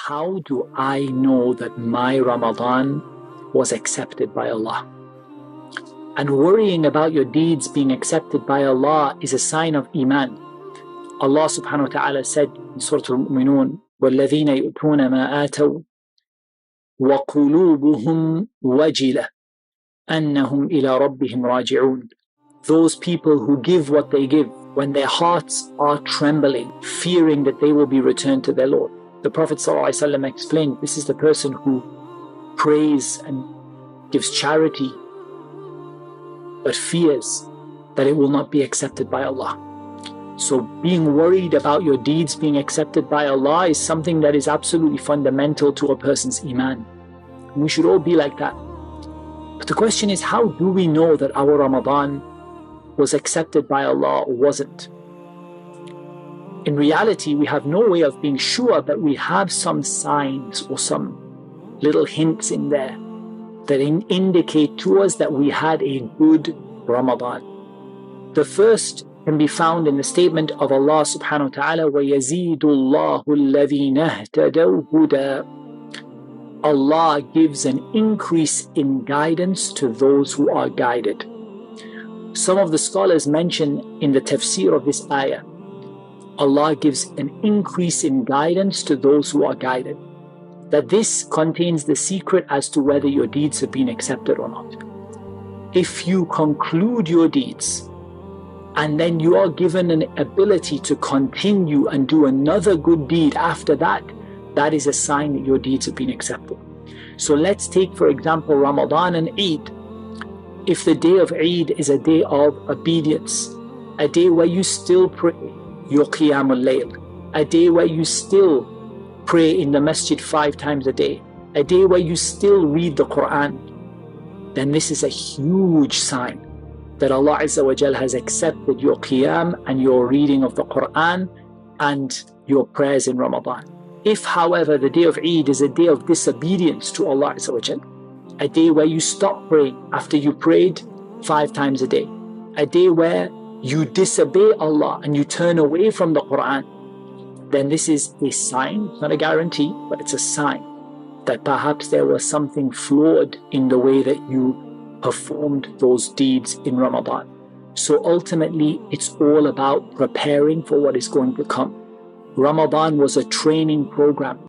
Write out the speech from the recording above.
how do I know that my Ramadan was accepted by Allah? And worrying about your deeds being accepted by Allah is a sign of Iman. Allah subhanahu wa ta'ala said in Surah Al-Mu'minun, وَالَّذِينَ يُؤْتُونَ مَا آتَوْا وَقُلُوبُهُمْ وَجِلَةٌ أَنَّهُمْ إِلَىٰ رَبِّهِمْ رَاجِعُونَ. Those people who give what they give, when their hearts are trembling, fearing that they will be returned to their Lord. The Prophet ﷺ explained, this is the person who prays and gives charity, but fears that it will not be accepted by Allah. So being worried about your deeds being accepted by Allah is something that is absolutely fundamental to a person's Iman. And we should all be like that. But the question is, how do we know that our Ramadan was accepted by Allah or wasn't? In reality, we have no way of being sure, but we have some signs or some little hints in there that indicate to us that we had a good Ramadan. The first can be found in the statement of Allah subhanahu wa ta'ala, وَيَزِيدُ اللَّهُ الَّذِينَ اهْتَدَوْا هُدًى. Allah gives an increase in guidance to those who are guided. Some of the scholars mention in the tafsir of this ayah, Allah gives an increase in guidance to those who are guided. That this contains the secret as to whether your deeds have been accepted or not. If you conclude your deeds and then you are given an ability to continue and do another good deed after that, that is a sign that your deeds have been accepted. So let's take, for example, Ramadan and Eid. If the day of Eid is a day of obedience, a day where you still pray your Qiyamul Layl, a day where you still pray in the masjid 5 times a day, a day where you still read the Quran, then this is a huge sign that Allah Azza wa Jal has accepted your Qiyam and your reading of the Quran and your prayers in Ramadan. If, however, the day of Eid is a day of disobedience to Allah Azza wa Jal, a day where you stop praying after you prayed 5 times a day, a day where you disobey Allah and you turn away from the Quran, then this is a sign, not a guarantee, but it's a sign that perhaps there was something flawed in the way that you performed those deeds in Ramadan. So ultimately, it's all about preparing for what is going to come. Ramadan was a training program.